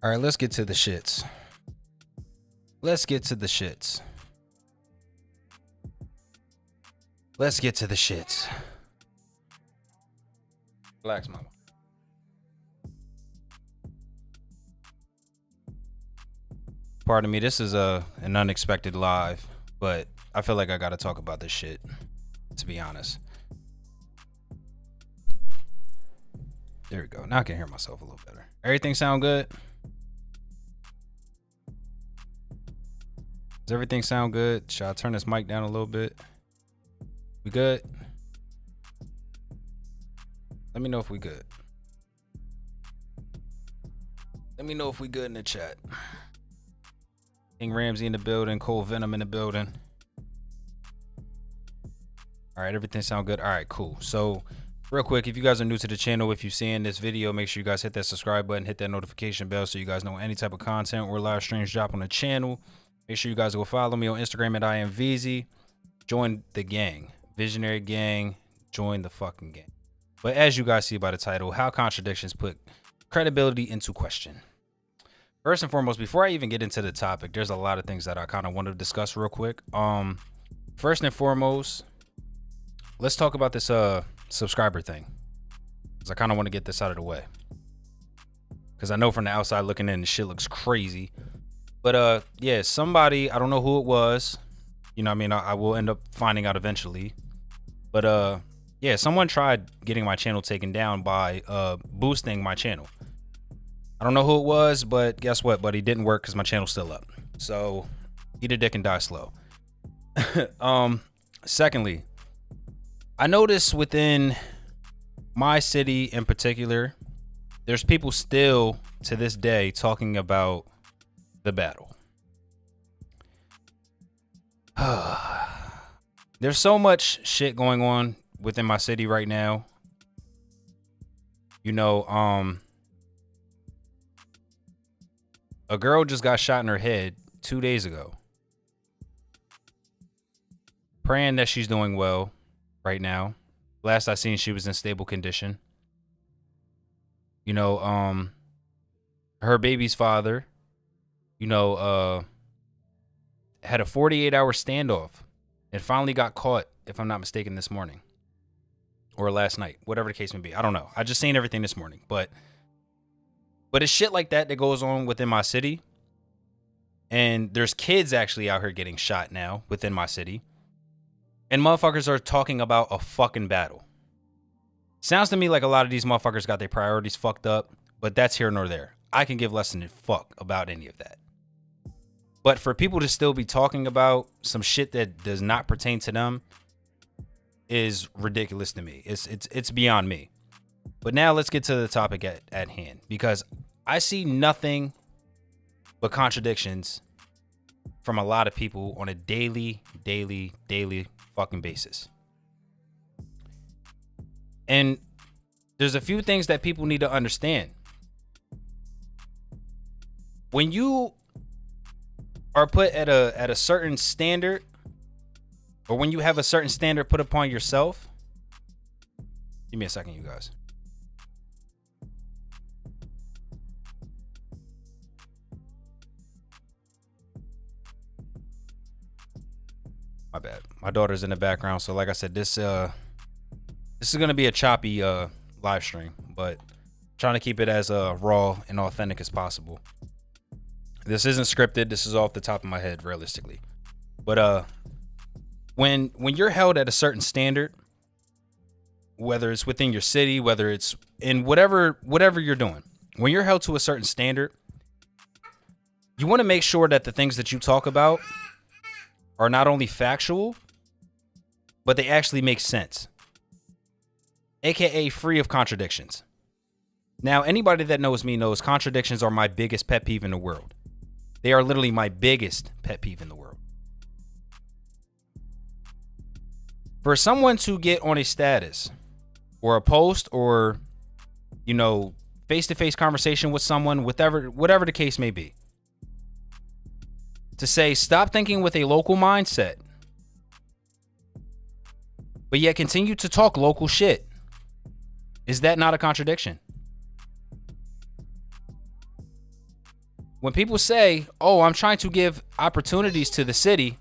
All right, let's get to the shits. Let's get to the shits. Let's get to the shits. Relax, mama. Pardon me, this is an unexpected live, but I feel like I gotta talk about this shit, to be honest. There we go. Now I can hear myself a little better. Everything sound good? Does everything sound good? Should I turn this mic down a little bit? We good? Let me know if we good. Let me know if we good in the chat. King Ramsey in the building. Cole Venom in the building. All right, everything sound good? All right, cool. So real quick, if you guys are new to the channel, if you're seeing this video, make sure you guys hit that subscribe button, hit that notification bell so you guys know any type of content or live streams drop on the channel. Make sure you guys go follow me on Instagram at iAmVesey. Join the gang. Visionary gang. Join the fucking gang. But as you guys see by the title, how contradictions put credibility into question. First and foremost, before I even get into the topic, there's a lot of things that I kind of want to discuss real quick. First and foremost, let's talk about this subscriber thing, because I kind of want to get this out of the way, because I know from the outside looking in, the shit looks crazy. But yeah, somebody, I don't know who it was, you know what I mean, I will end up finding out eventually. But yeah, someone tried getting my channel taken down by boosting my channel. I don't know who it was, but guess what, buddy? It didn't work because my channel's still up. So eat a dick and die slow. Secondly, I noticed within my city in particular, there's people still to this day talking about the battle. There's so much shit going on within my city right now. You know, a girl just got shot in her head 2 days ago. Praying that she's doing well right now. Last I seen, she was in stable condition. You know, her baby's father, you know, had a 48-hour standoff and finally got caught, if I'm not mistaken, this morning or last night, whatever the case may be. I don't know. I just seen everything this morning, but it's shit like that that goes on within my city. And there's kids actually out here getting shot now within my city. And motherfuckers are talking about a fucking battle. Sounds to me like a lot of these motherfuckers got their priorities fucked up, but that's here nor there. I can give less than a fuck about any of that. But for people to still be talking about some shit that does not pertain to them is ridiculous to me. It's beyond me. But now let's get to the topic at hand, because I see nothing but contradictions from a lot of people on a daily fucking basis. And there's a few things that people need to understand. When you are put at a certain standard, or when you have a certain standard put upon yourself, give me a second, you guys. My bad. My daughter's in the background, so like I said, this is gonna be a choppy live stream, but trying to keep it as raw and authentic as possible. This isn't scripted. This is off the top of my head, realistically. But when you're held at a certain standard, whether it's within your city, whether it's in whatever you're doing, when you're held to a certain standard, you want to make sure that the things that you talk about are not only factual, but they actually make sense, aka free of contradictions. Now, anybody that knows me knows contradictions are my biggest pet peeve in the world. They are literally my biggest pet peeve in the world. For someone to get on a status or a post or, you know, face-to-face conversation with someone, whatever the case may be, to say, stop thinking with a local mindset, but yet continue to talk local shit. Is that not a contradiction? When people say, "Oh, I'm trying to give opportunities to the city,"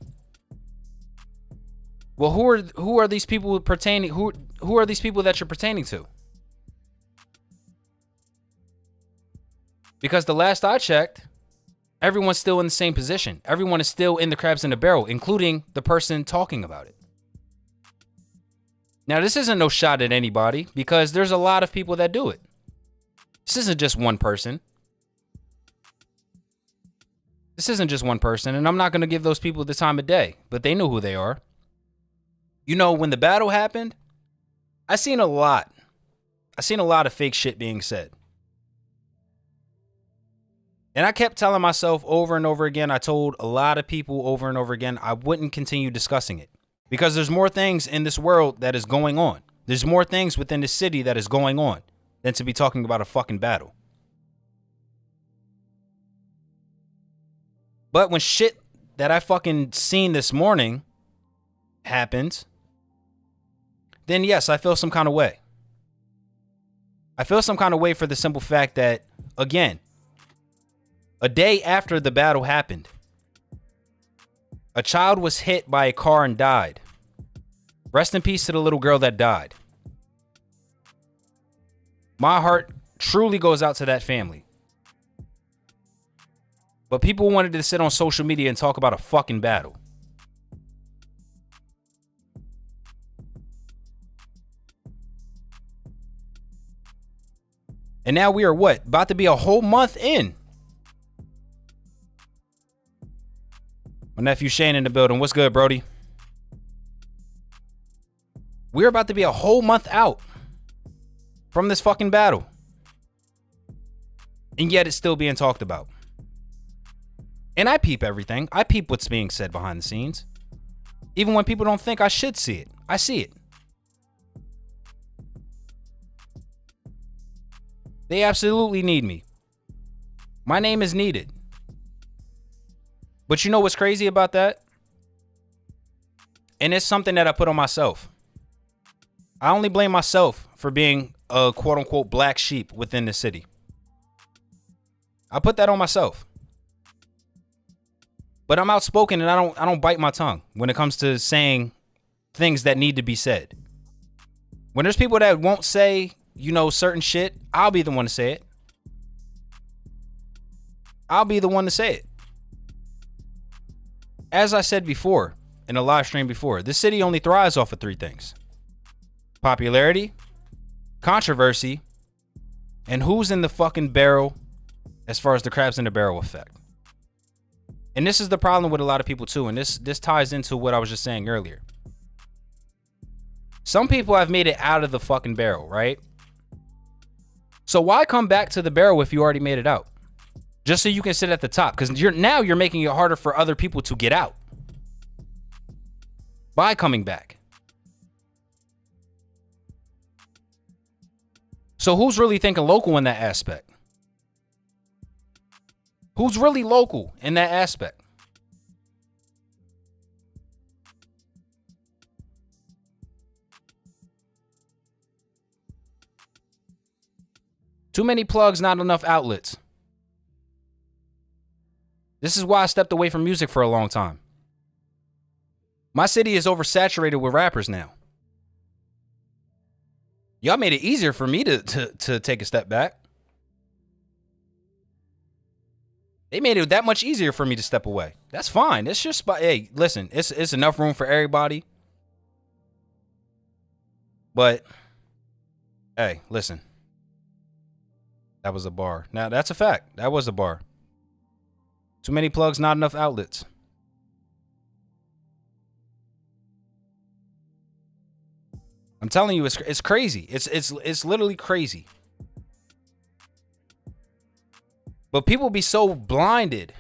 well, who are these people pertaining? Who are these people that you're pertaining to? Because the last I checked, everyone's still in the same position. Everyone is still in the crabs in the barrel, including the person talking about it. Now, this isn't no shot at anybody because there's a lot of people that do it. This isn't just one person. This isn't just one person, and I'm not going to give those people the time of day, but they know who they are. You know, when the battle happened, I seen a lot of fake shit being said. And I kept telling myself over and over again, I told a lot of people over and over again, I wouldn't continue discussing it. Because there's more things in this world that is going on. There's more things within the city that is going on than to be talking about a fucking battle. But when shit that I fucking seen this morning happens, then yes, I feel some kind of way. I feel some kind of way for the simple fact that, again, a day after the battle happened, a child was hit by a car and died. Rest in peace to the little girl that died. My heart truly goes out to that family. But people wanted to sit on social media and talk about a fucking battle. And now we are what? About to be a whole month in. My nephew Shane in the building. What's good, Brody? We're about to be a whole month out from this fucking battle. And yet it's still being talked about. And I peep everything. I peep what's being said behind the scenes. Even when people don't think I should see it. I see it. They absolutely need me. My name is needed. But you know what's crazy about that? And it's something that I put on myself. I only blame myself for being a quote unquote black sheep within the city. I put that on myself. But I'm outspoken and I don't bite my tongue when it comes to saying things that need to be said. When there's people that won't say, you know, certain shit, I'll be the one to say it. I'll be the one to say it. As I said before, in a live stream before, this city only thrives off of three things: popularity, controversy, and who's in the fucking barrel as far as the crabs in the barrel effect. And this is the problem with a lot of people too, and this ties into what I was just saying earlier. Some people have made it out of the fucking barrel, right? So why come back to the barrel if you already made it out? Just so you can sit at the top, because you're making it harder for other people to get out by coming back. So who's really thinking local in that aspect? Who's really local in that aspect? Too many plugs, not enough outlets. This is why I stepped away from music for a long time. My city is oversaturated with rappers now. Y'all made it easier for me to take a step back. They made it that much easier for me to step away. That's fine. It's just, hey, listen, it's enough room for everybody. But, hey, listen. That was a bar. Now, that's a fact. That was a bar. Too many plugs, not enough outlets. I'm telling you, it's crazy. It's literally crazy. But people be so blinded.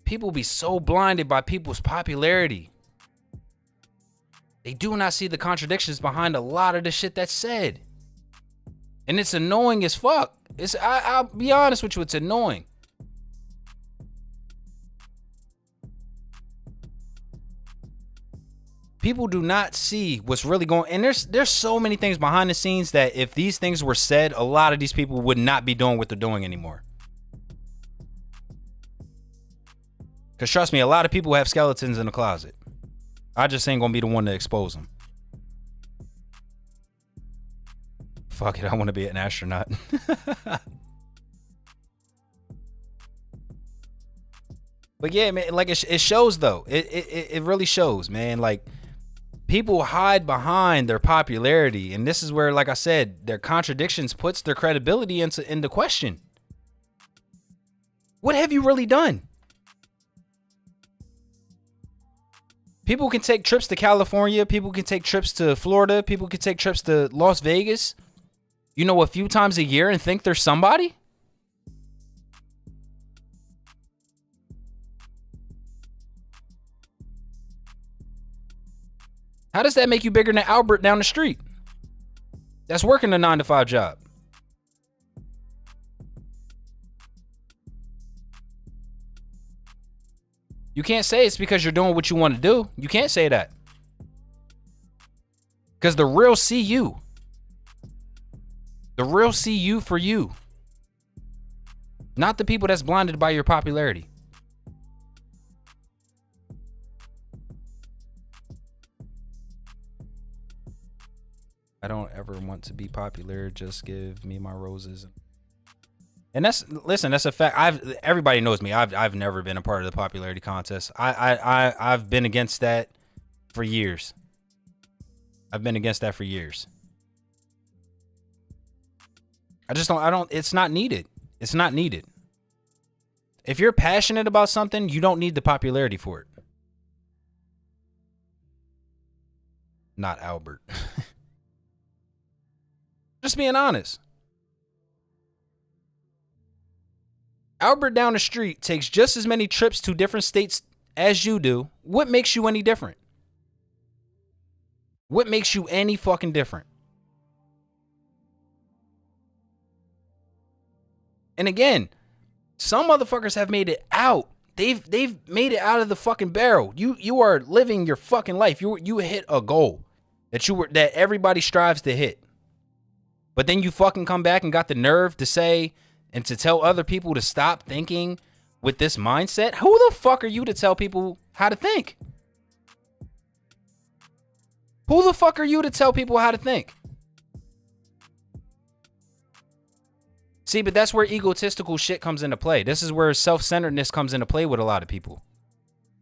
People be so blinded by people's popularity. They do not see the contradictions behind a lot of the shit that's said. And it's annoying as fuck. I'll be honest with you, it's annoying. People do not see what's really going, and there's so many things behind the scenes that if these things were said, a lot of these people would not be doing what they're doing anymore. Because trust me, a lot of people have skeletons in the closet. I just ain't gonna be the one to expose them. Fuck it, I want to be an astronaut. But yeah, man, like it shows though. It really shows, man. Like people hide behind their popularity, and this is where, like I said, their contradictions puts their credibility into question. What have you really done? People can take trips to California. People can take trips to Florida. People can take trips to Las Vegas, you know, a few times a year and think they're somebody. How does that make you bigger than Albert down the street that's working a 9-to-5 job? You can't say it's because you're doing what you want to do. You can't say that. Because the real see you. The real see you for you. Not the people that's blinded by your popularity. I don't ever want to be popular. Just give me my roses. And that's a fact. Everybody knows me. I've never been a part of the popularity contest. I've been against that for years. I've been against that for years. It's not needed. It's not needed. If you're passionate about something, you don't need the popularity for it. Not Albert. Just being honest. Albert down the street takes just as many trips to different states as you do. What makes you any different? What makes you any fucking different? And again, some motherfuckers have made it out. They've made it out of the fucking barrel. You are living your fucking life. You hit a goal that everybody strives to hit. But then you fucking come back and got the nerve to say and to tell other people to stop thinking with this mindset. Who the fuck are you to tell people how to think? Who the fuck are you to tell people how to think? See, but that's where egotistical shit comes into play. This is where self-centeredness comes into play with a lot of people.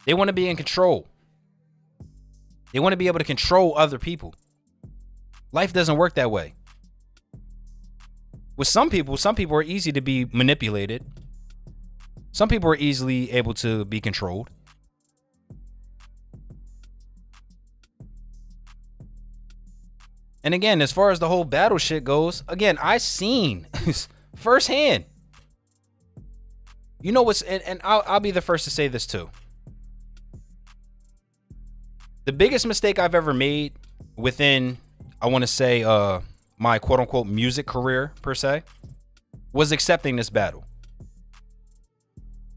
They want to be in control. They want to be able to control other people. Life doesn't work that way. With some people are easy to be manipulated. Some people are easily able to be controlled. And again, as far as the whole battle shit goes, again, I seen firsthand. You know what's, and I'll be the first to say this too. The biggest mistake I've ever made within, I want to say, my quote unquote music career per se, was accepting this battle.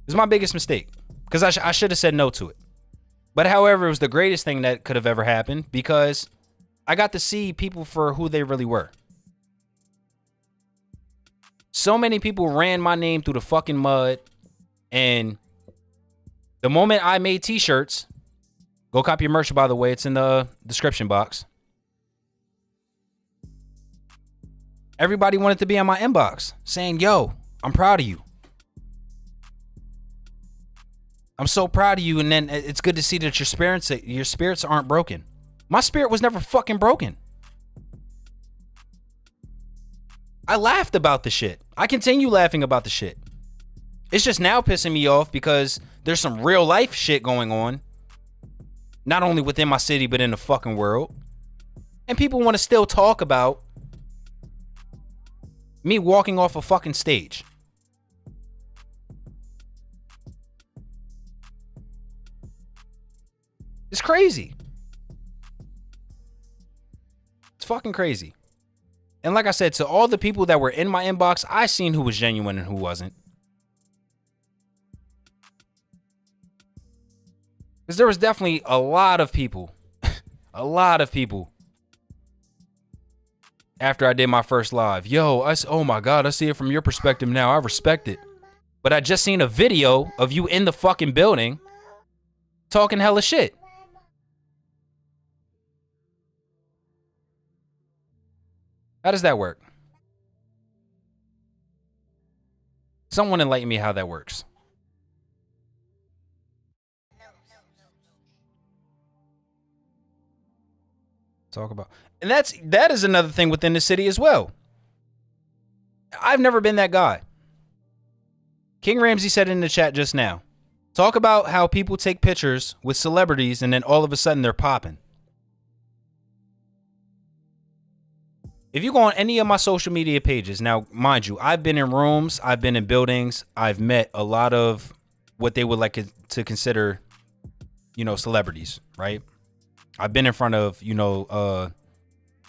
It's my biggest mistake because I should have said no to it. But however, it was the greatest thing that could have ever happened because I got to see people for who they really were. So many people ran my name through the fucking mud, and the moment I made t-shirts, go copy your merch, by the way, it's in the description box. Everybody wanted to be on my inbox saying, yo, I'm proud of you. I'm so proud of you. And then it's good to see that your spirits aren't broken. My spirit was never fucking broken. I laughed about the shit. I continue laughing about the shit. It's just now pissing me off because there's some real life shit going on. Not only within my city, but in the fucking world. And people want to still talk about me walking off a fucking stage. It's crazy. It's fucking crazy. And like I said, to all the people that were in my inbox, I seen who was genuine and who wasn't. Because there was definitely a lot of people A lot of people. After I did my first live, oh my God, I see it from your perspective now. I respect it. But I just seen a video of you in the fucking building talking hella shit. How does that work? Someone enlighten me how that works. Talk about, and that is another thing within the city as well. I've never been that guy. King Ramsey said in the chat just now, talk about how people take pictures with celebrities and then all of a sudden they're popping. If you go on any of my social media pages, now mind you, I've been in rooms, I've been in buildings, I've met a lot of what they would like to consider, celebrities, right? I've been in front of,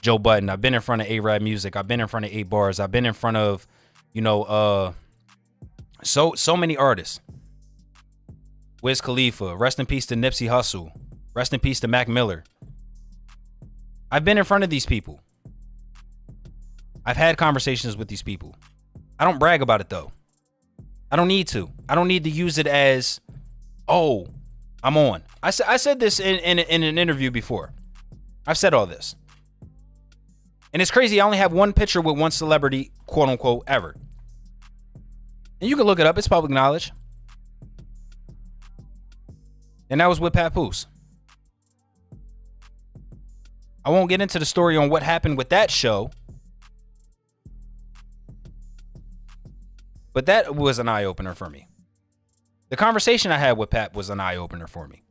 Joe Budden. I've been in front of A-Rap Music. I've been in front of 8 Bars. I've been in front of, so many artists. Wiz Khalifa. Rest in peace to Nipsey Hussle. Rest in peace to Mac Miller. I've been in front of these people. I've had conversations with these people. I don't brag about it though. I don't need to. I don't need to use it as, oh, I'm on. I said this in an interview before. I've said all this. And it's crazy. I only have one picture with one celebrity, quote unquote, ever. And you can look it up. It's public knowledge. And that was with Papoose. I won't get into the story on what happened with that show. But that was an eye-opener for me. The conversation I had with Pat was an eye-opener for me.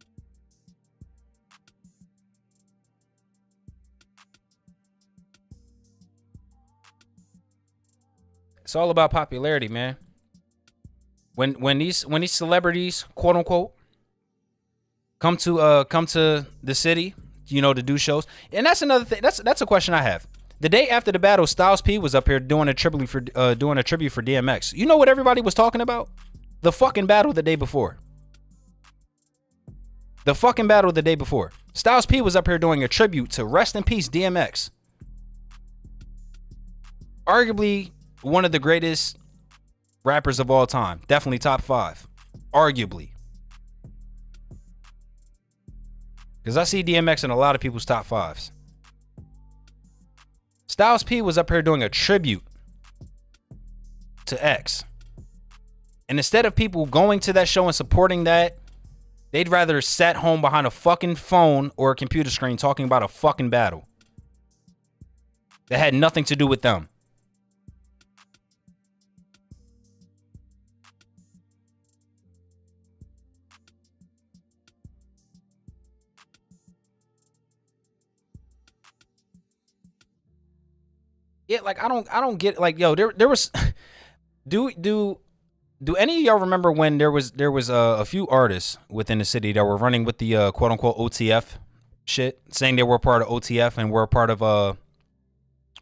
It's all about popularity, man. When these celebrities, quote unquote, come to the city, to do shows, and that's another thing. That's a question I have. The day after the battle, Styles P was up here doing a tribute for DMX. You know what everybody was talking about? The fucking battle the day before. The fucking battle the day before. Styles P was up here doing a tribute to rest in peace DMX. Arguably one of the greatest rappers of all time. Definitely top 5. Arguably. Because I see DMX in a lot of people's top 5s. Styles P was up here doing a tribute to X. And instead of people going to that show and supporting that, they'd rather sat home behind a fucking phone or a computer screen talking about a fucking battle that had nothing to do with them. Yeah, like I don't get, like, yo, there was do any of y'all remember when there was a few artists within the city that were running with the quote unquote OTF shit, saying they were part of OTF and were a part of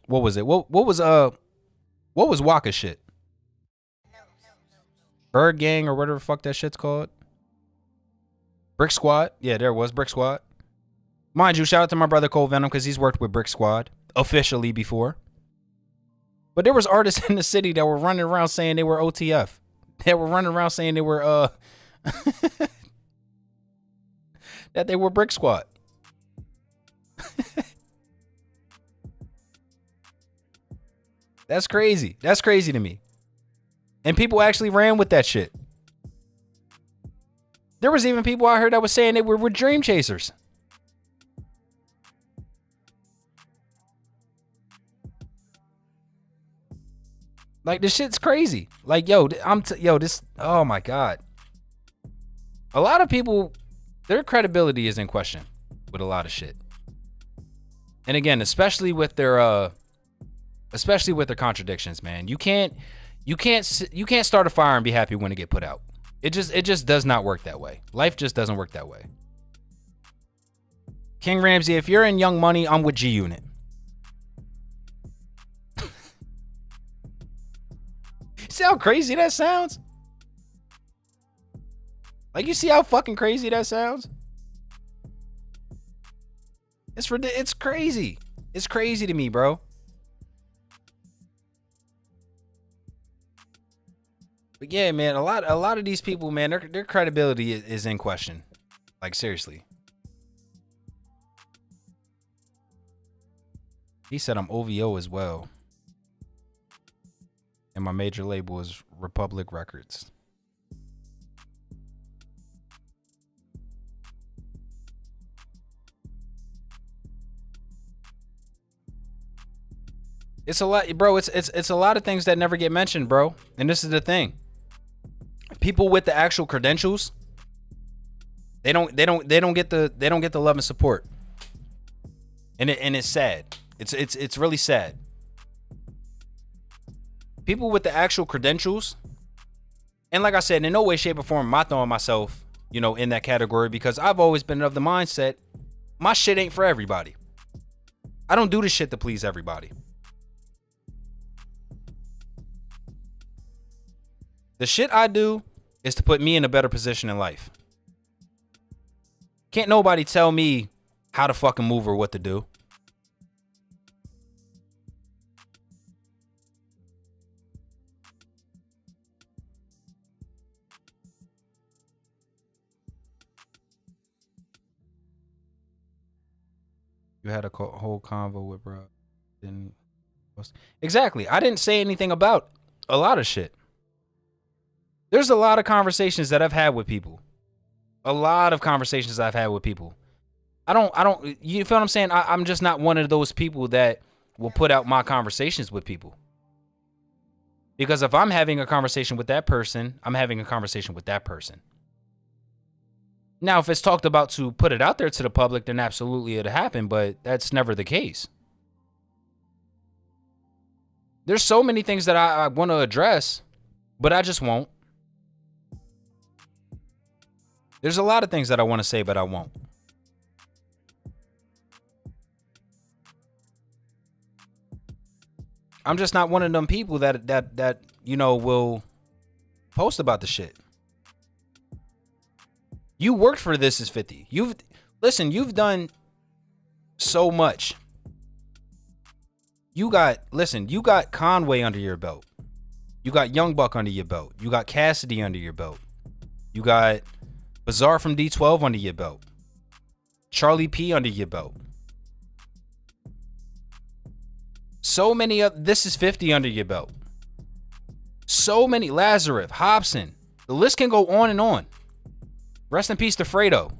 what was it? What was Waka shit? Bird Gang or whatever the fuck that shit's called. Brick Squad. Yeah, there was Brick Squad. Mind you, shout out to my brother Cole Venom because he's worked with Brick Squad officially before. But there was artists in the city that were running around saying they were OTF. They were running around saying they were that they were Brick Squad. That's crazy. That's crazy to me. And people actually ran with that shit. There was even people I heard that was saying they were dream chasers. Like, this shit's crazy. Like, yo, this, oh my God. A lot of people, their credibility is in question with a lot of shit. And again, especially with their contradictions, man. You can't start a fire and be happy when it get put out. It just does not work that way. Life just doesn't work that way. King Ramsey, if you're in Young Money, I'm with G Unit. See how crazy that sounds? Like, you see how fucking crazy that sounds? It's crazy. It's crazy to me, bro. But yeah, man, a lot of these people, man, their credibility is in question. Like, seriously. He said I'm OVO as well. And my major label is Republic Records. It's a lot, bro. It's a lot of things that never get mentioned, bro. And this is the thing. People with the actual credentials, they don't get the love and support. And it's sad. It's really sad. People with the actual credentials, and like I said, in no way, shape, or form am I throwing myself, in that category, because I've always been of the mindset, my shit ain't for everybody. I don't do this shit to please everybody. The shit I do is to put me in a better position in life. Can't nobody tell me how to fucking move or what to do. You had a whole convo with bro. Exactly. I didn't say anything about a lot of shit. There's a lot of conversations that I've had with people. A lot of conversations I've had with people. I don't, you feel what I'm saying? I'm just not one of those people that will put out my conversations with people. Because if I'm having a conversation with that person, I'm having a conversation with that person. Now, if it's talked about to put it out there to the public, then absolutely it'll happen, but that's never the case. There's so many things that I want to address, but I just won't. There's a lot of things that I want to say, but I won't. I'm just not one of them people that will post about the shit. You worked for This Is 50. You've done so much. You got Conway under your belt. You got Young Buck under your belt. You got Cassidy under your belt. You got Bizarre from D12 under your belt. Charlie P under your belt. So many of This Is 50 under your belt. So many. Lazarus, Hobson. The list can go on and on. Rest in peace to Fredo.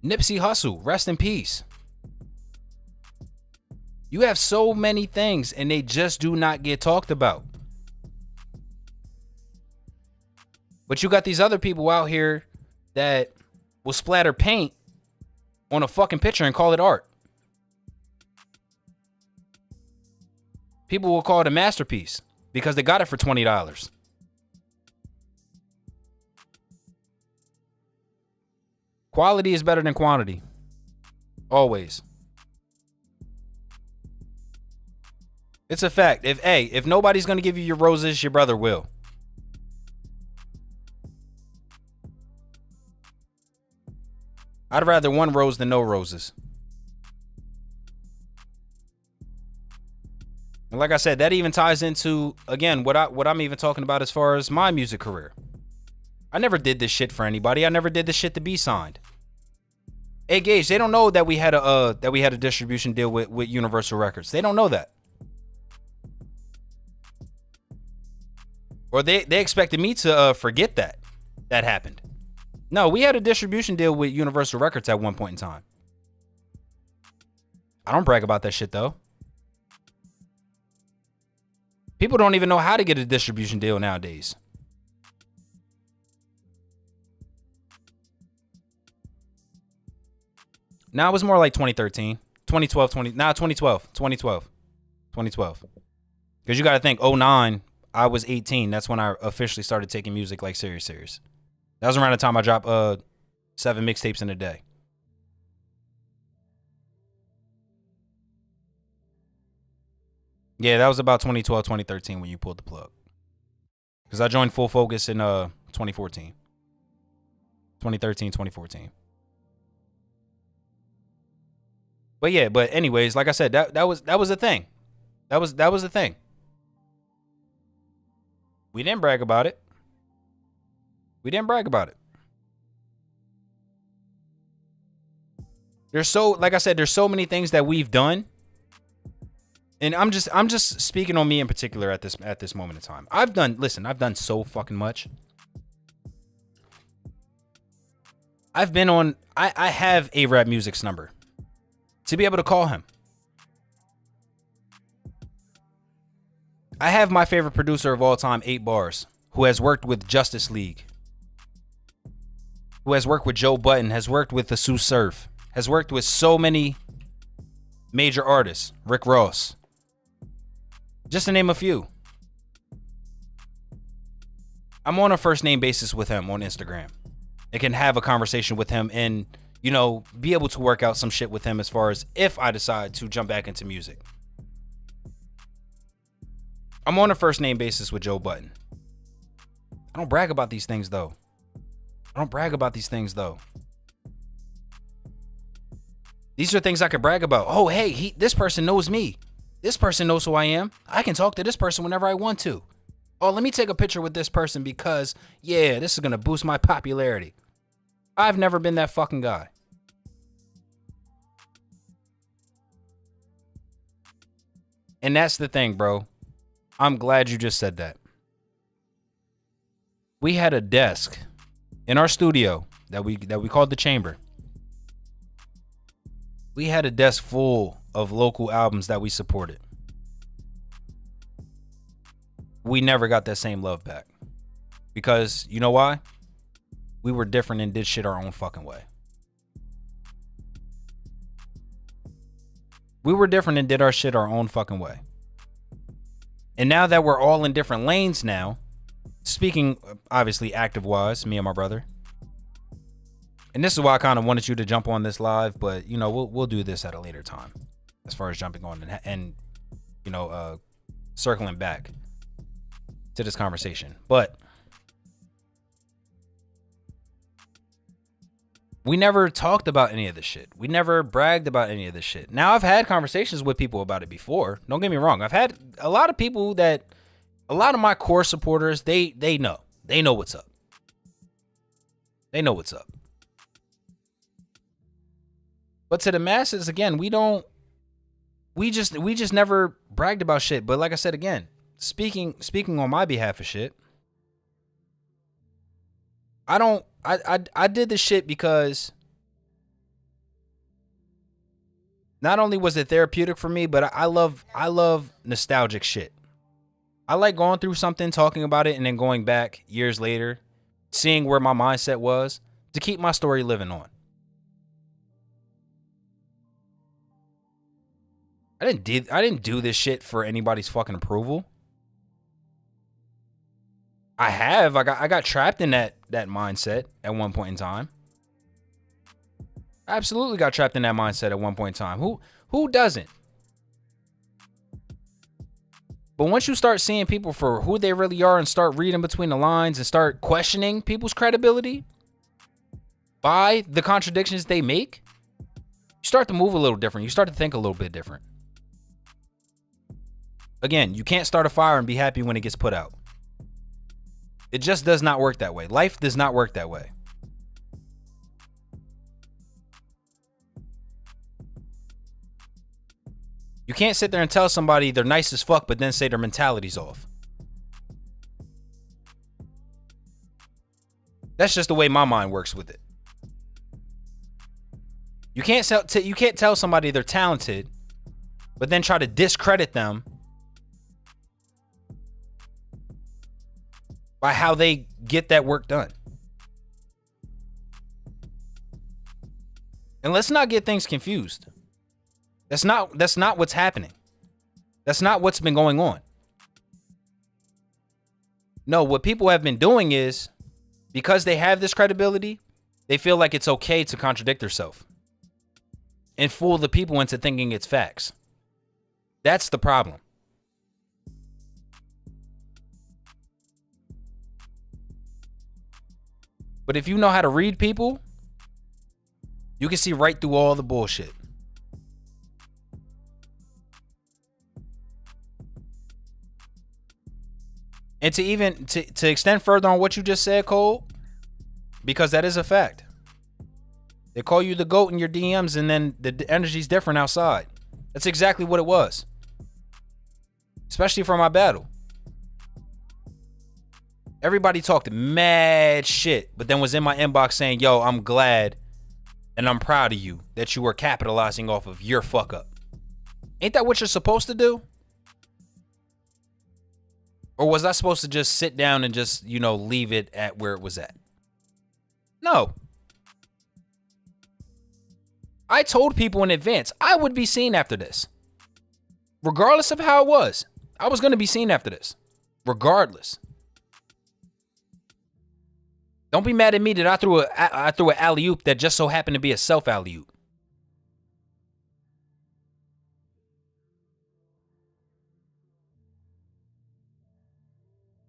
Nipsey Hussle, rest in peace. You have so many things and they just do not get talked about. But you got these other people out here that will splatter paint on a fucking picture and call it art. People will call it a masterpiece because they got it for $20. Quality is better than quantity. Always. It's a fact. If nobody's going to give you your roses, your brother will. I'd rather one rose than no roses. And like I said, that even ties into, again, what I'm even talking about as far as my music career. I never did this shit for anybody. I never did this shit to be signed. Hey, Gage, they don't know that we had a distribution deal with Universal Records. They don't know that. Or they expected me to forget that happened. No, we had a distribution deal with Universal Records at one point in time. I don't brag about that shit, though. People don't even know how to get a distribution deal nowadays. Now it was more like 2013, 2012, 2012. Because you got to think, 09, I was 18. That's when I officially started taking music like serious. That was around the time I dropped 7 mixtapes in a day. Yeah, that was about 2012, 2013 when you pulled the plug. Because I joined Full Focus in 2014. 2013, 2014. But yeah, but anyways, like I said, that was a thing. That was the thing. We didn't brag about it. We didn't brag about it. Like I said, there's so many things that we've done. And I'm just speaking on me in particular at this moment in time. I've done so fucking much. I have A-Rap Music's number to be able to call him. I have my favorite producer of all time, 8 Bars, who has worked with Justice League, who has worked with Joe Budden, has worked with the Sue Surf, has worked with so many major artists, Rick Ross, just to name a few. I'm on a first name basis with him on Instagram. I can have a conversation with him and, you know, be able to work out some shit with him as far as if I decide to jump back into music. I'm on a first name basis with Joe Budden. I don't brag about these things though. These are things I could brag about. Oh, hey, this person knows me. This person knows who I am. I can talk to this person whenever I want to. Oh, let me take a picture with this person because, yeah, this is going to boost my popularity. I've never been that fucking guy. And that's the thing, bro. I'm glad you just said that. We had a desk in our studio that we called the Chamber. We had a desk full of local albums that we supported. We never got that same love back. Because, you know why? We were different and did shit our own fucking way. We were different and did our shit our own fucking way. And now that we're all in different lanes now, speaking obviously active-wise, me and my brother, and this is why I kind of wanted you to jump on this live, but, you know, we'll do this at a later time as far as jumping on and you know, circling back to this conversation. But we never talked about any of this shit. We never bragged about any of this shit. Now, I've had conversations with people about it before. Don't get me wrong. I've had a lot of people that, a lot of my core supporters, they know. They know what's up. They know what's up. But to the masses, again, we just never bragged about shit. But like I said, again, speaking on my behalf of shit, I did this shit because not only was it therapeutic for me, but I love nostalgic shit. I like going through something, talking about it, and then going back years later, seeing where my mindset was to keep my story living on. I didn't do this shit for anybody's fucking approval. I got trapped in that mindset at one point in time. I absolutely got trapped in that mindset at one point in time. Who doesn't? But once you start seeing people for who they really are and start reading between the lines and start questioning people's credibility by the contradictions they make, you start to move a little different. You start to think a little bit different. Again, you can't start a fire and be happy when it gets put out. It just does not work that way. Life does not work that way. You can't sit there and tell somebody they're nice as fuck, but then say their mentality's off. That's just the way my mind works with it. You can't tell somebody they're talented, but then try to discredit them by how they get that work done. And let's not get things confused. That's not what's happening. That's not what's been going on. No, what people have been doing is, because they have this credibility, they feel like it's okay to contradict themselves and fool the people into thinking it's facts. That's the problem. But if you know how to read people, you can see right through all the bullshit. And to even to extend further on what you just said, Cole, because that is a fact. They call you the GOAT in your DMs, and then the energy's different outside. That's exactly what it was. Especially for my battle. Everybody talked mad shit, but then was in my inbox saying, yo, I'm glad and I'm proud of you that you were capitalizing off of your fuck up. Ain't that what you're supposed to do? Or was I supposed to just sit down and just, leave it at where it was at? No. I told people in advance I would be seen after this. Regardless of how it was, I was going to be seen after this. Regardless. Don't be mad at me that I threw an alley-oop that just so happened to be a self alley-oop.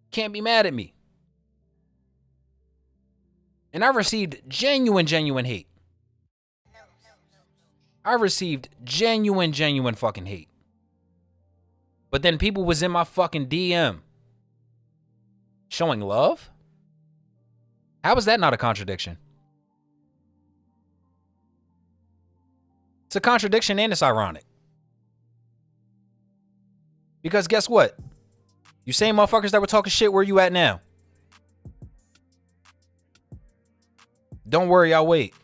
Can't be mad at me. And I received genuine hate. I received genuine fucking hate. But then people was in my fucking DM showing love? How is that not a contradiction? It's a contradiction and it's ironic. Because guess what? You same motherfuckers that were talking shit, where you at now? Don't worry, I'll wait.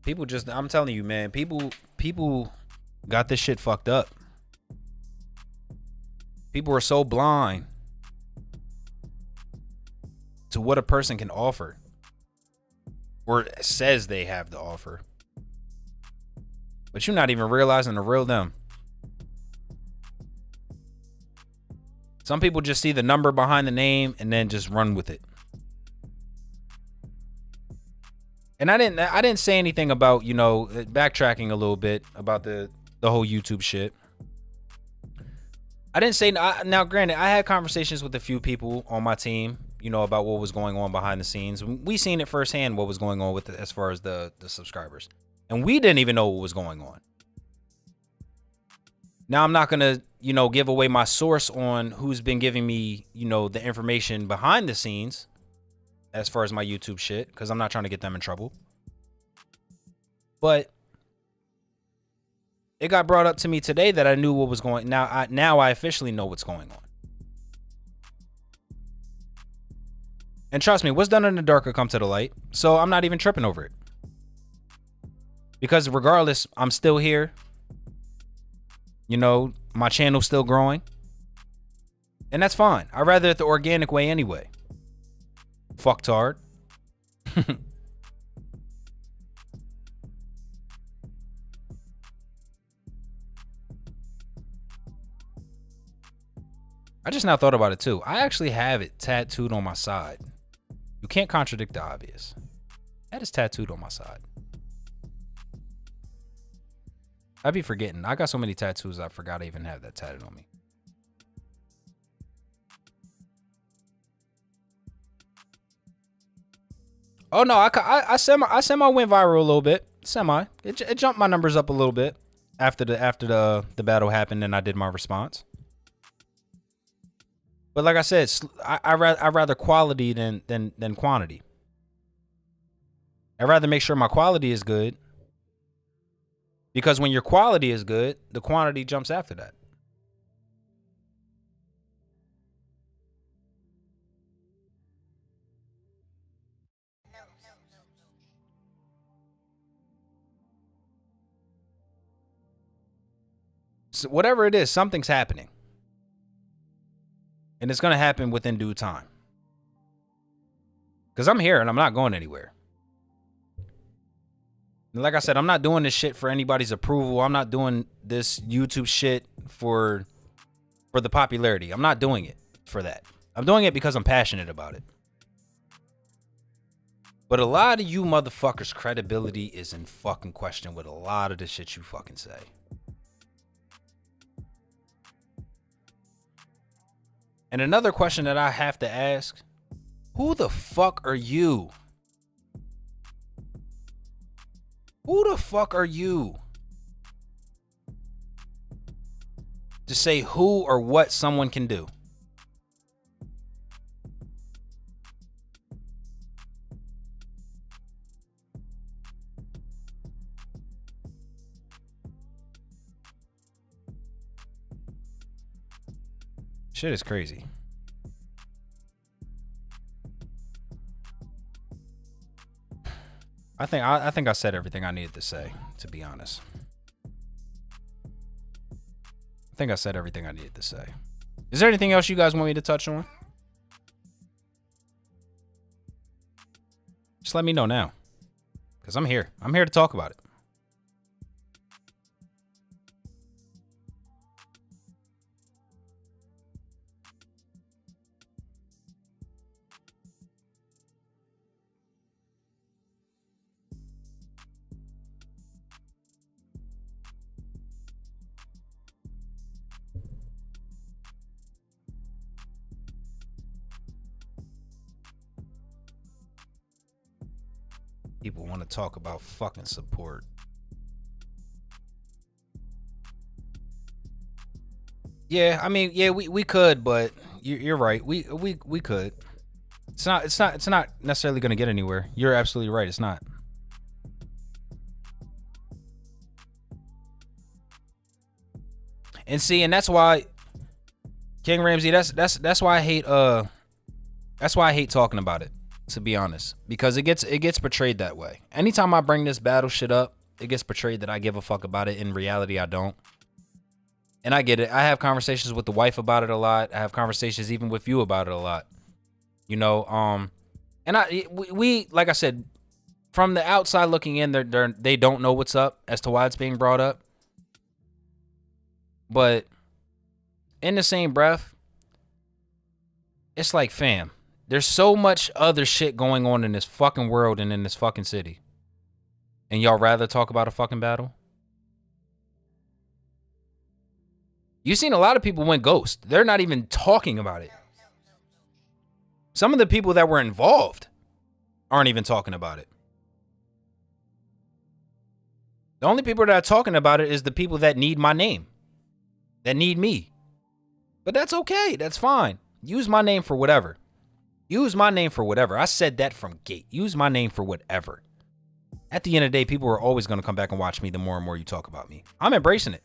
People just, I'm telling you, man, people got this shit fucked up. People are so blind to what a person can offer or says they have to offer. But you're not even realizing the real them. Some people just see the number behind the name and then just run with it. And I didn't say anything about, backtracking a little bit about the whole YouTube shit. I didn't say, now granted, I had conversations with a few people on my team, about what was going on behind the scenes. We seen it firsthand what was going on with as far as the subscribers. And we didn't even know what was going on. Now I'm not going to, give away my source on who's been giving me, the information behind the scenes as far as my YouTube shit, because I'm not trying to get them in trouble. But it got brought up to me today that I knew what was going on. Now I officially know what's going on. And trust me, what's done in the dark will come to the light. So I'm not even tripping over it. Because regardless, I'm still here. My channel's still growing. And that's fine. I'd rather it the organic way anyway. Fucktard. I just now thought about it too. I actually have it tattooed on my side. You can't contradict the obvious. That is tattooed on my side. I'd be forgetting. I got so many tattoos I forgot I even have that tatted on me. Oh no, I semi went viral a little bit. It jumped my numbers up a little bit after the battle happened and I did my response. But like I said, I rather quality than quantity. I'd rather make sure my quality is good. Because when your quality is good, the quantity jumps after that. So whatever it is, something's happening. And it's going to happen within due time. Because I'm here and I'm not going anywhere. And like I said, I'm not doing this shit for anybody's approval. I'm not doing this YouTube shit for the popularity. I'm not doing it for that. I'm doing it because I'm passionate about it. But a lot of you motherfuckers' credibility is in fucking question with a lot of the shit you fucking say. And another question that I have to ask, who the fuck are you? Who the fuck are you to say who or what someone can do? Shit is crazy. I think I said everything I needed to say, to be honest. I think I said everything I needed to say. Is there anything else you guys want me to touch on? Just let me know now. Because I'm here. I'm here to talk about it. People want to talk about fucking support. Yeah, I mean, yeah, we could, but you're right. We could. It's not necessarily going to get anywhere. You're absolutely right. It's not. And see, and that's why King Ramsey, that's why I hate talking about it, to be honest, because it gets portrayed that way. Anytime I bring this battle shit up, it gets portrayed that I give a fuck about it. In reality, I don't. And I get it. I have conversations with the wife about it a lot. I have conversations even with you about it a lot. You know, and we like I said, from the outside looking in, they don't know what's up as to why it's being brought up. But in the same breath, it's like, fam, there's so much other shit going on in this fucking world and in this fucking city. And y'all rather talk about a fucking battle? You've seen a lot of people went ghost. They're not even talking about it. Some of the people that were involved aren't even talking about it. The only people that are talking about it is the people that need my name, that need me. But that's okay. That's fine. Use my name for whatever. Use my name for whatever. I said that from gate. Use my name for whatever. At the end of the day, people are always going to come back and watch me the more and more you talk about me. I'm embracing it.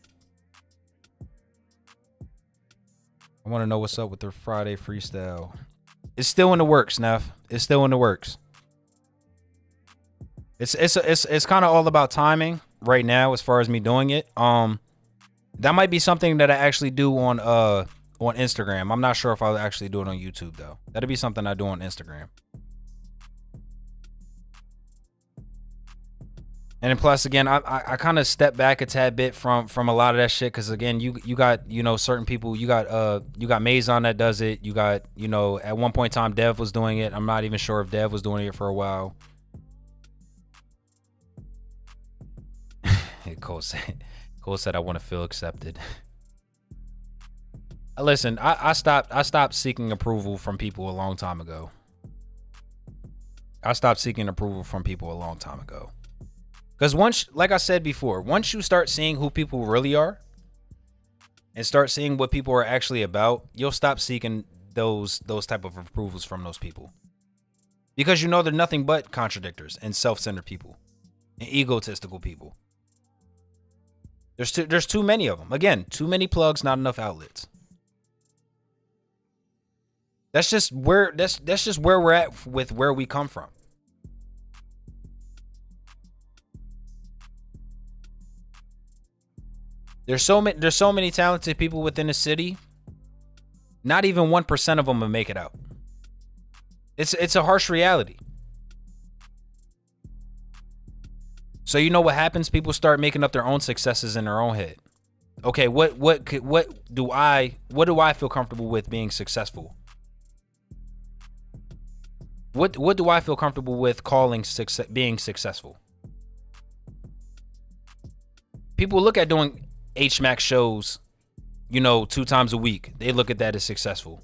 I want to know what's up with their Friday freestyle. It's still in the works, Neff. It's still in the works. It's kind of all about timing right now as far as me doing it. That might be something that I actually do on Instagram. I'm not sure if I'll actually do it on YouTube though. That'll be something I do on Instagram. And then plus, again, I kind of step back a tad bit from a lot of that shit, because again, you got, you know, certain people. You got Maison that does it. You got, you know, at one point in time, Dev was doing it. I'm not even sure if Dev was doing it for a while. Cole said I want to feel accepted. Listen, I stopped seeking approval from people a long time ago. I stopped seeking approval from people a long time ago. Because once, like I said before, once you start seeing who people really are and start seeing what people are actually about, you'll stop seeking those type of approvals from those people. Because you know they're nothing but contradictors and self-centered people and egotistical people. There's too many of them. Again, too many plugs, not enough outlets. That's just where we're at with where we come from. There's so many talented people within the city. Not even 1% of them will make it out. It's a harsh reality. So you know what happens? People start making up their own successes in their own head. Okay, what do I feel comfortable with being successful? What do I feel comfortable with calling being successful? People look at doing HMAC shows, 2 times a week. They look at that as successful.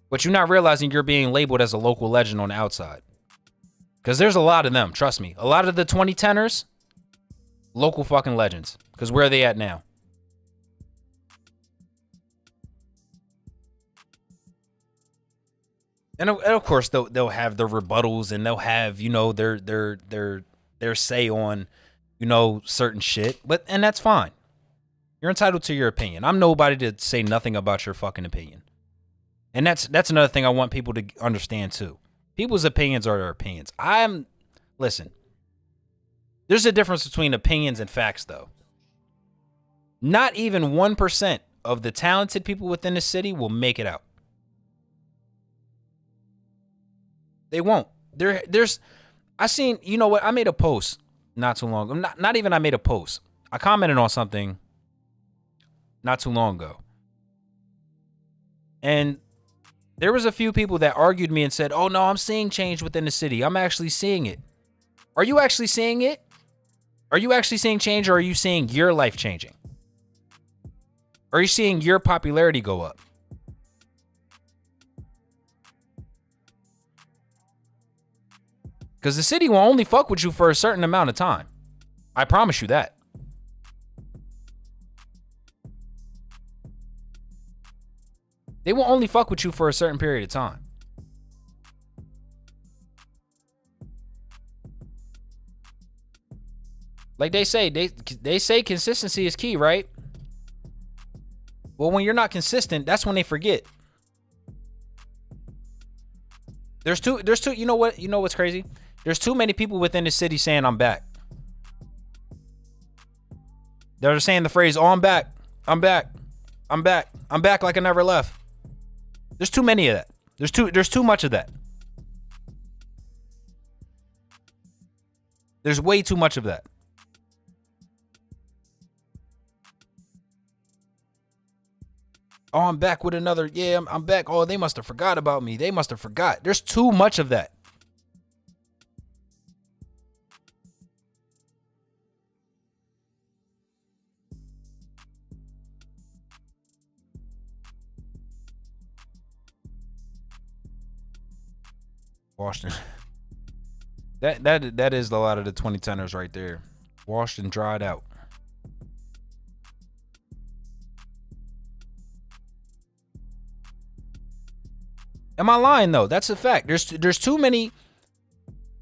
But you're not realizing you're being labeled as a local legend on the outside. Because there's a lot of them, trust me. A lot of the 2010ers, local fucking legends. Because where are they at now? And of course they'll have their rebuttals and they'll have, their say on, certain shit. And that's fine. You're entitled to your opinion. I'm nobody to say nothing about your fucking opinion. And that's another thing I want people to understand too. People's opinions are their opinions. Listen, there's a difference between opinions and facts though. Not even 1% of the talented people within the city will make it out. They won't. I seen, you know what? I made a post not too long ago. Not even I made a post. I commented on something not too long ago. And there was a few people that argued me and said, oh no, I'm seeing change within the city. I'm actually seeing it. Are you actually seeing it? Are you actually seeing change, or are you seeing your life changing? Are you seeing your popularity go up? Because the city will only fuck with you for a certain amount of time. I promise you that. They will only fuck with you for a certain period of time. Like they say consistency is key, right? Well, when you're not consistent, that's when they forget. There's too, you know what's crazy? There's too many people within the city saying I'm back. They're saying the phrase, oh, I'm back. I'm back. I'm back. I'm back like I never left. There's too many of that. There's too much of that. There's way too much of that. Oh, I'm back with another. Yeah, I'm back. Oh, they must have forgot about me. They must have forgot. There's too much of that. Washington. That is a lot of the 2010ers right there. Washed and dried out. Am I lying though? That's a fact. There's too many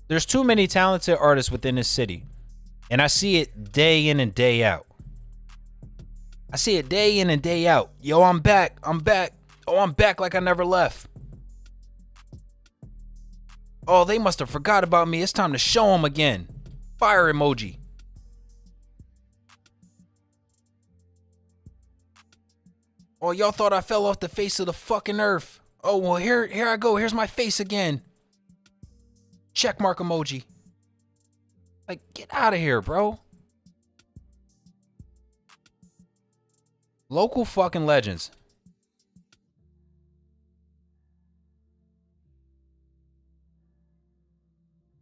talented artists within this city. And I see it day in and day out. I see it day in and day out. Yo, I'm back. I'm back. Oh, I'm back like I never left. Oh, they must have forgot about me. It's time to show them again. Fire emoji. Oh, y'all thought I fell off the face of the fucking earth. Oh, well, here I go. Here's my face again. Check mark emoji. Like, get out of here, bro. Local fucking legends.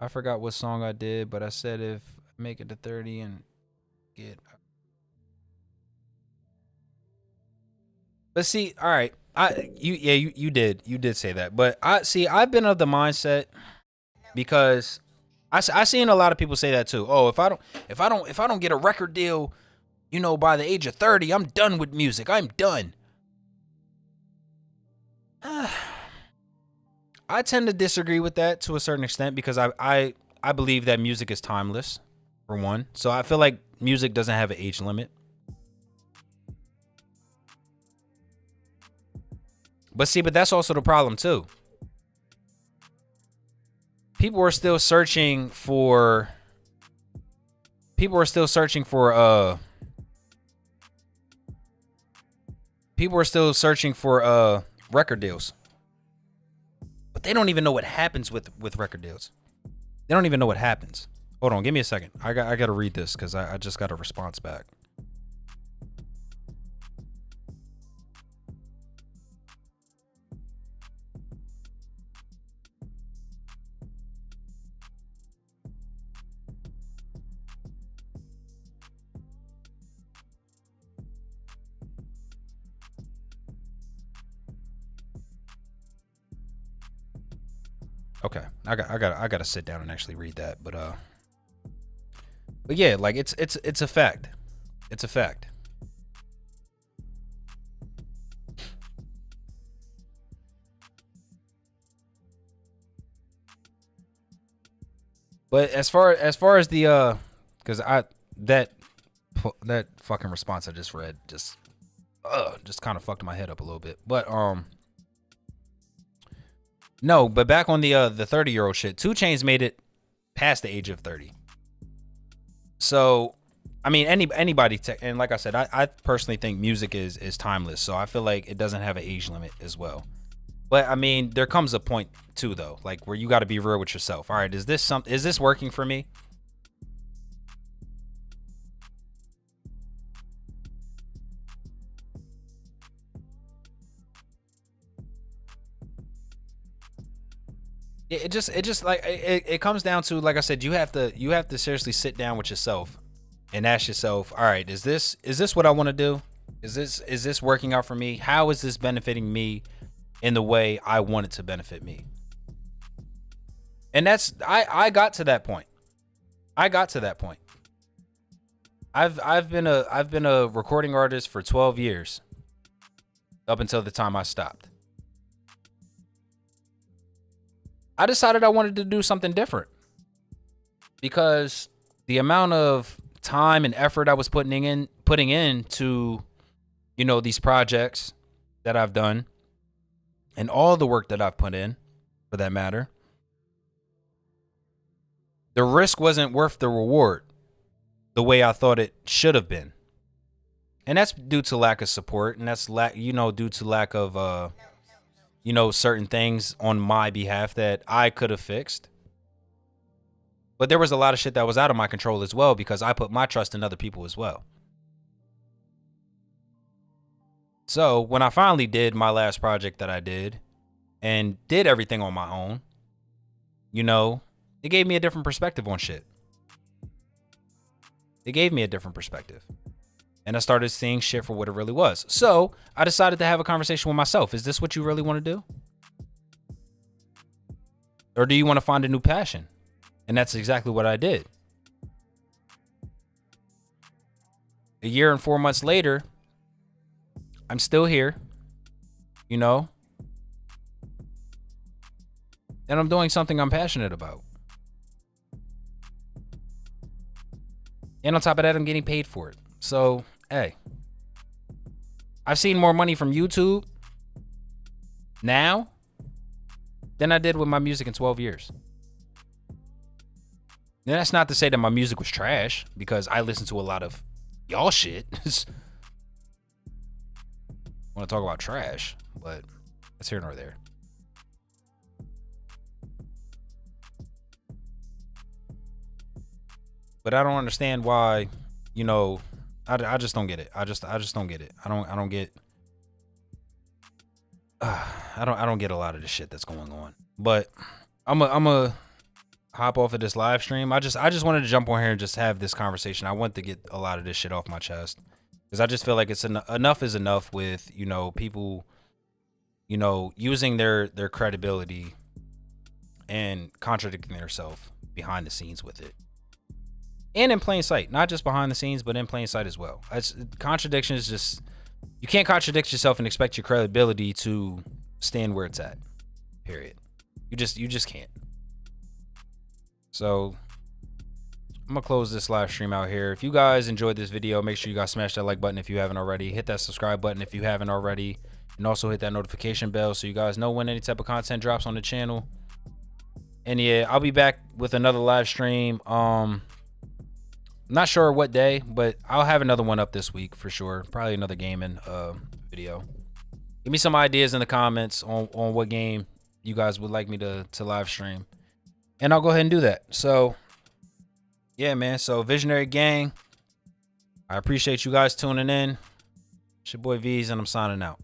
I forgot what song I did, but I said if I make it to 30 and get. But see, all right. You did say that. But I've been of the mindset, because I seen a lot of people say that too. Oh, if I don't get a record deal, by the age of 30, I'm done with music. I'm done. I tend to disagree with that to a certain extent, because I believe that music is timeless, for one. So I feel like music doesn't have an age limit. But that's also the problem too. People are still searching for record deals. But they don't even know what happens with record deals. They don't even know what happens. Hold on, give me a second. I got to read this because I just got a response back. Okay, I got to sit down and actually read that. But yeah, like it's a fact. It's a fact. But as far as the because that fucking response I just read just kind of fucked my head up a little bit. But no, but back on the 30-year-old shit, 2 Chainz made it past the age of 30. So, I mean, anybody, and like I said, I personally think music is timeless. So I feel like it doesn't have an age limit as well. But I mean, there comes a point too, though, like where you got to be real with yourself. All right, is this working for me? It just like it comes down to, like I said, you have to seriously sit down with yourself and ask yourself, all right, is this what I want to do? Is this working out for me? How is this benefiting me in the way I want it to benefit me? And that's I got to that point. I've been a recording artist for 12 years up until the time I stopped. I decided I wanted to do something different because the amount of time and effort I was putting into, you know, these projects that I've done and all the work that I've put in, for that matter, the risk wasn't worth the reward the way I thought it should have been. And that's due to lack of support, and that's due to lack of certain things on my behalf that I could have fixed. But there was a lot of shit that was out of my control as well because I put my trust in other people as well. So when I finally did my last project that I did and did everything on my own, you know, it gave me a different perspective on shit. And I started seeing shit for what it really was. So I decided to have a conversation with myself. Is this what you really want to do? Or do you want to find a new passion? And that's exactly what I did. A year and 4 months later, I'm still here, you know, and I'm doing something I'm passionate about. And on top of that, I'm getting paid for it. So, hey, I've seen more money from YouTube now than I did with my music in 12 years. And that's not to say that my music was trash, because I listen to a lot of y'all shit. Want to talk about trash, but that's here nor there. But I don't understand why, you know, I just don't get it. I just don't get it. I don't get a lot of the shit that's going on. But I'm a hop off of this live stream. I just wanted to jump on here and just have this conversation. I want to get a lot of this shit off my chest because I just feel like it's enough is enough with, you know, people, you know, using their credibility and contradicting themselves behind the scenes with it. And in plain sight, not just behind the scenes, but in plain sight as well. Contradiction is just, you can't contradict yourself and expect your credibility to stand where it's at. Period. You just can't. So I'm gonna close this live stream out here. If you guys enjoyed this video, make sure you guys smash that like button if you haven't already. Hit that subscribe button if you haven't already, and also hit that notification bell so you guys know when any type of content drops on the channel. And yeah, I'll be back with another live stream. Not sure what day, but I'll have another one up this week for sure. Probably another gaming video. Give me some ideas in the comments on what game you guys would like me to live stream, and I'll go ahead and do that. So yeah, man. So Visionary Gang, I appreciate you guys tuning in. It's your boy V's, and I'm signing out.